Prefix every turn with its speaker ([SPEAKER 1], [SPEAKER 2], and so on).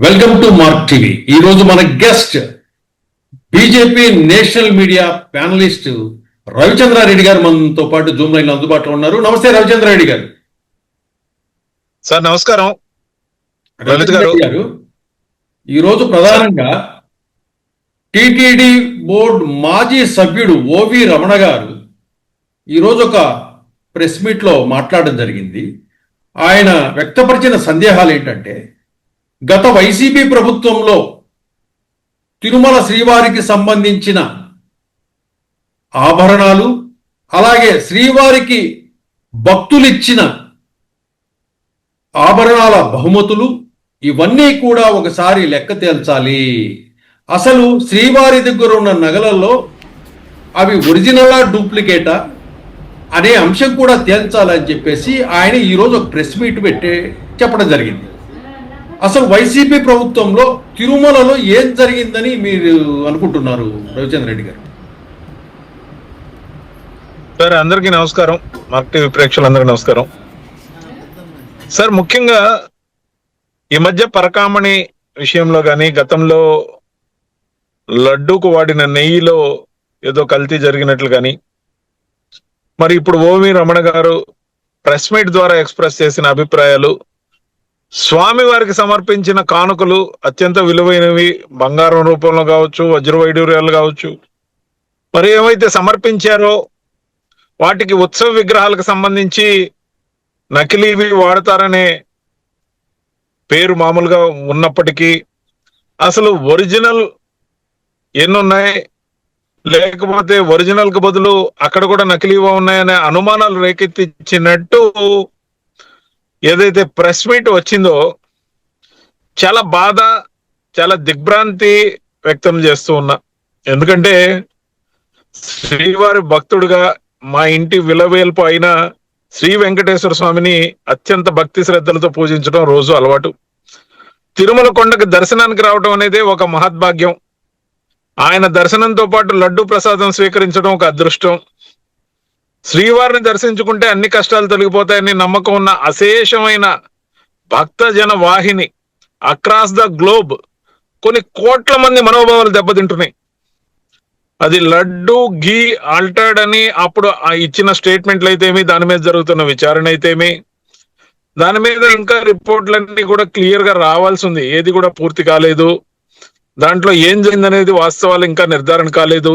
[SPEAKER 1] Welcome to mark TV. ఈ రోజు మన guest BJP national media panellist Ravichandra Reddy గారు మనతో పాటు జూమ్ లైన్ లో అందుబాటులో ఉన్నారు. నమస్తే రవిచంద్రారెడ్డి గారు.
[SPEAKER 2] సార్ నమస్కారం. లలిత్ గారు,
[SPEAKER 1] ఈరోజు ప్రధానంగా టిటిడి బోర్డు మాజీ సభ్యుడు ఓవి రమణ గారు ఈరోజు ఒక ప్రెస్ మీట్ లో మాట్లాడడం జరిగింది. ఆయన వ్యక్తపరిచిన సందేహాలు ఏంటంటే, గత వైసీపీ ప్రభుత్వంలో తిరుమల శ్రీవారికి సంబంధించిన ఆభరణాలు, అలాగే శ్రీవారికి భక్తులిచ్చిన ఆభరణాల బహుమతులు ఇవన్నీ కూడా ఒకసారి లెక్క తేల్చాలి. అసలు శ్రీవారి దగ్గర ఉన్న నగలలో అవి ఒరిజినలా డూప్లికేటా అనే అంశం కూడా తేల్చాలని చెప్పేసి ఆయన ఈరోజు ఒక ప్రెస్ మీట్ పెట్టి చెప్పడం జరిగింది. అసలు వైసీపీ ప్రభుత్వంలో తిరుమలలో ఏం జరిగిందని మీరు అనుకుంటున్నారు రవిచంద్ర రెడ్డి గారు?
[SPEAKER 2] సార్ అందరికీ నమస్కారం. మార్క్ టీవీ ప్రేక్షకులందరికీ నమస్కారం. సార్ ముఖ్యంగా ఈ మధ్య పరకామణి విషయంలో కానీ, గతంలో లడ్డూకు వాడిన నెయ్యిలో ఏదో కల్తీ జరిగినట్లు కానీ, మరి ఇప్పుడు ఓవి రమణ గారు ప్రెస్ మీట్ ద్వారా ఎక్స్ప్రెస్ చేసిన అభిప్రాయాలు, స్వామి వారికి సమర్పించిన కానుకలు అత్యంత విలువైనవి, బంగారం రూపంలో కావచ్చు, వజ్ర వైడూర్యాలు కావచ్చు, మరి ఏమైతే సమర్పించారో వాటికి ఉత్సవ విగ్రహాలకు సంబంధించి నకిలీవి వాడతారనే పేరు మామూలుగా ఉన్నప్పటికీ అసలు ఒరిజినల్ ఎన్నున్నాయి, లేకపోతే ఒరిజినల్ కు బదులు అక్కడ కూడా నకిలీవా ఉన్నాయనే అనుమానాలు రేకెత్తించినట్టు ఏదైతే ప్రెస్ మీట్ వచ్చిందో చాలా బాధ, చాలా దిగ్భ్రాంతి వ్యక్తం చేస్తూ ఉన్నా. ఎందుకంటే శ్రీవారి భక్తుడుగా మా ఇంటి విలవేల్పు అయిన శ్రీ వెంకటేశ్వర స్వామిని అత్యంత భక్తి శ్రద్ధలతో పూజించడం రోజు అలవాటు. తిరుమల కొండకు దర్శనానికి రావడం అనేది ఒక మహద్భాగ్యం. ఆయన దర్శనంతో పాటు లడ్డు ప్రసాదం స్వీకరించడం ఒక అదృష్టం. శ్రీవారిని దర్శించుకుంటే అన్ని కష్టాలు తొలగిపోతాయని నమ్మకం ఉన్న అశేషమైన భక్తజన వాహిని అక్రాస్ ద గ్లోబ్ కొన్ని కోట్ల మంది మనోభావాలు దెబ్బతింటున్నాయి. అది లడ్డు ఘీ ఆల్టర్డ్ అని అప్పుడు ఇచ్చిన స్టేట్మెంట్లు అయితేమి, దాని మీద జరుగుతున్న విచారణ అయితేమి, దాని మీద ఇంకా రిపోర్ట్లన్నీ కూడా క్లియర్ గా రావాల్సి ఉంది. ఏది కూడా పూర్తి కాలేదు. దాంట్లో ఏం జరిగిందనేది వాస్తవాలు ఇంకా నిర్ధారణ కాలేదు.